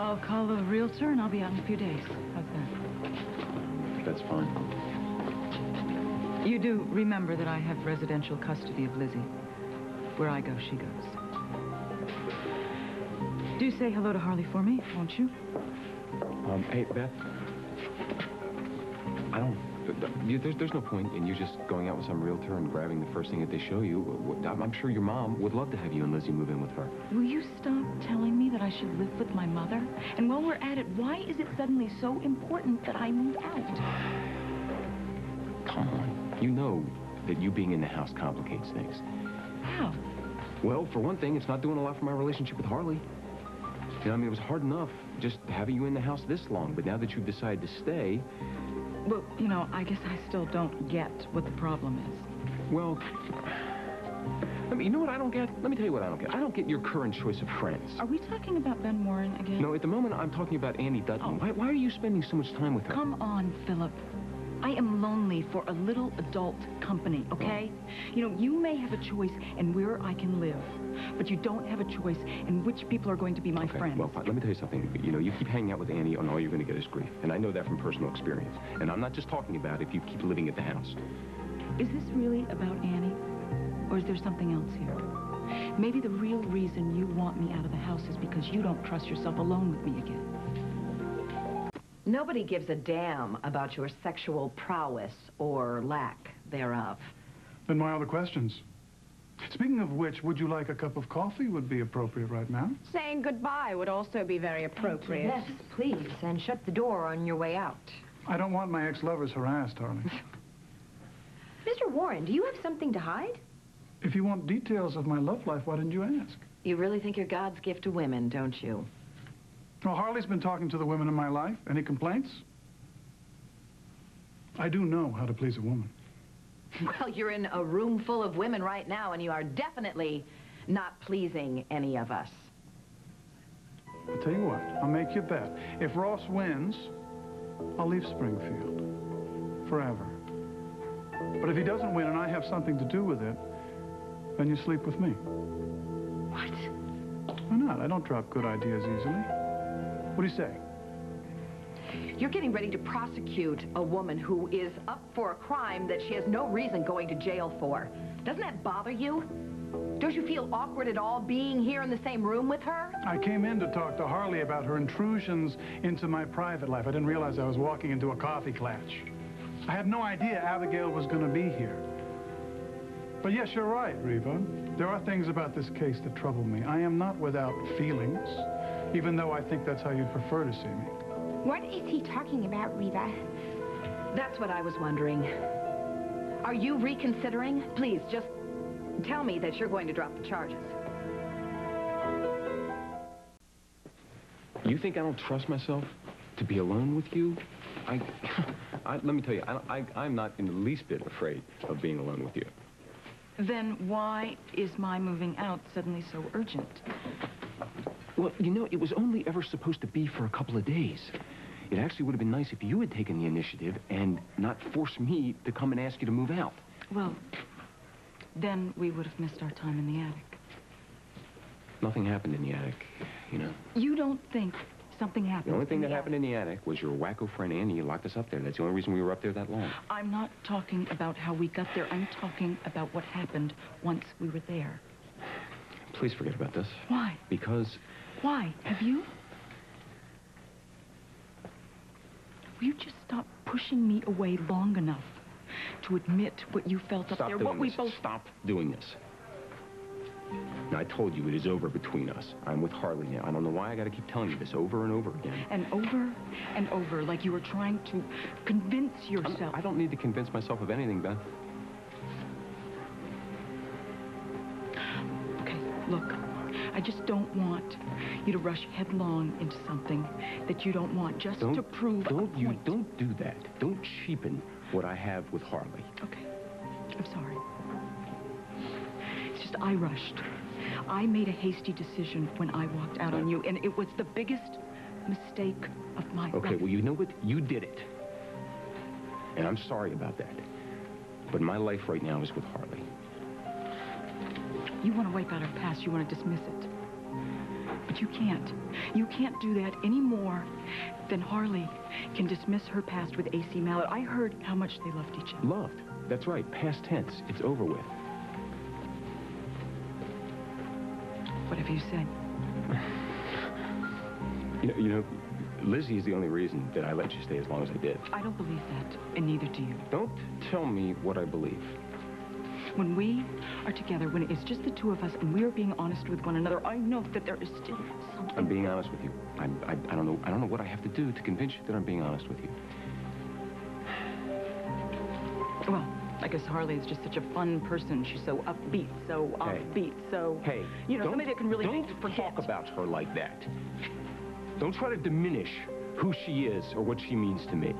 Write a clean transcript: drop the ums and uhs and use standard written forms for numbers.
I'll call the realtor and I'll be out in a few days. How's that? That's fine. You do remember that I have residential custody of Lizzie. Where I go, she goes. Do say hello to Harley for me, won't you? Hey, Beth. There's no point in you just going out with some realtor and grabbing the first thing that they show you. I'm sure your mom would love to have you and Lizzie move in with her. Will you stop telling me that I should live with my mother? And while we're at it, why is it suddenly so important that I move out? Come on. You know that you being in the house complicates things. How? Well, for one thing, it's not doing a lot for my relationship with Harley. You know, I mean, it was hard enough just having you in the house this long, but now that you've decided to stay... Well, you know, I guess I still don't get what the problem is. Well, you know what I don't get? Let me tell you what I don't get. I don't get your current choice of friends. Are we talking about Ben Warren again? No, at the moment, I'm talking about Annie Dutton. Oh. Why are you spending so much time with her? Come on, Phillip. I am lonely for a little adult company, okay? You know, you may have a choice in where I can live, but you don't have a choice in which people are going to be my friends. Well, fine. Let me tell you something. You know, you keep hanging out with Annie, and all you're going to get is grief. And I know that from personal experience. And I'm not just talking about if you keep living at the house. Is this really about Annie? Or is there something else here? Maybe the real reason you want me out of the house is because you don't trust yourself alone with me again. Nobody gives a damn about your sexual prowess or lack thereof. Then why all the questions? Speaking of which, would you like a cup of coffee would be appropriate right now? Saying goodbye would also be very appropriate. Yes, please, and shut the door on your way out. I don't want my ex-lovers harassed, Harley. Mr. Warren, do you have something to hide? If you want details of my love life, why didn't you ask? You really think you're God's gift to women, don't you? Well, Harley's been talking to the women in my life. Any complaints? I do know how to please a woman. Well, you're in a room full of women right now, and you are definitely not pleasing any of us. I'll tell you what, I'll make you a bet. If Ross wins, I'll leave Springfield. Forever. But if he doesn't win and I have something to do with it, then you sleep with me. What? Why not? I don't drop good ideas easily. What do you say? You're getting ready to prosecute a woman who is up for a crime that she has no reason going to jail for. Doesn't that bother you? Don't you feel awkward at all being here in the same room with her? I came in to talk to Harley about her intrusions into my private life. I didn't realize I was walking into a coffee clutch. I had no idea Abigail was going to be here. But yes, you're right, Reva. There are things about this case that trouble me. I am not without feelings, even though I think that's how you'd prefer to see me. What is he talking about, Reva? That's what I was wondering. Are you reconsidering? Please, just tell me that you're going to drop the charges. You think I don't trust myself to be alone with you? Let me tell you, I'm not in the least bit afraid of being alone with you. Then why is my moving out suddenly so urgent? Well, you know, it was only ever supposed to be for a couple of days. It actually would have been nice if you had taken the initiative and not forced me to come and ask you to move out. Well, then we would have missed our time in the attic. Nothing happened in the attic, you know. You don't think something happened? The only thing that happened in the attic was your wacko friend Annie locked us up there. That's the only reason we were up there that long. I'm not talking about how we got there. I'm talking about what happened once we were there. Please forget about this. Why? Because... Why? Have you? Will you just stop pushing me away long enough to admit what you felt up there? What we both... Stop doing this. Now, I told you it is over between us. I'm with Harley now. I don't know why I got to keep telling you this over and over again. And over, like you were trying to convince yourself. I don't need to convince myself of anything, Beth. Okay, look. I just don't want you to rush headlong into something that you don't want just to prove a point. Don't do that. Don't cheapen what I have with Harley. Okay. I'm sorry. It's just I rushed. I made a hasty decision when I walked out on you, and it was the biggest mistake of my life. Okay, well, you know what? You did it. And I'm sorry about that. But my life right now is with Harley. You want to wipe out our past. You want to dismiss it. But you can't. You can't do that any more than Harley can dismiss her past with A.C. Mallet. I heard how much they loved each other. Loved. That's right. Past tense. It's over with. What have you said? You know, Lizzie is the only reason that I let you stay as long as I did. I don't believe that, and neither do you. Don't tell me what I believe. When we are together, when it's just the two of us, and we are being honest with one another, I know that there is still something. I'm being honest with you. I don't know what I have to do to convince you that I'm being honest with you. Well, I guess Harley is just such a fun person. She's so upbeat, so offbeat, so... Hey, you know, somebody that can really make you don't forget. talk about her like that. Don't try to diminish who she is or what she means to me.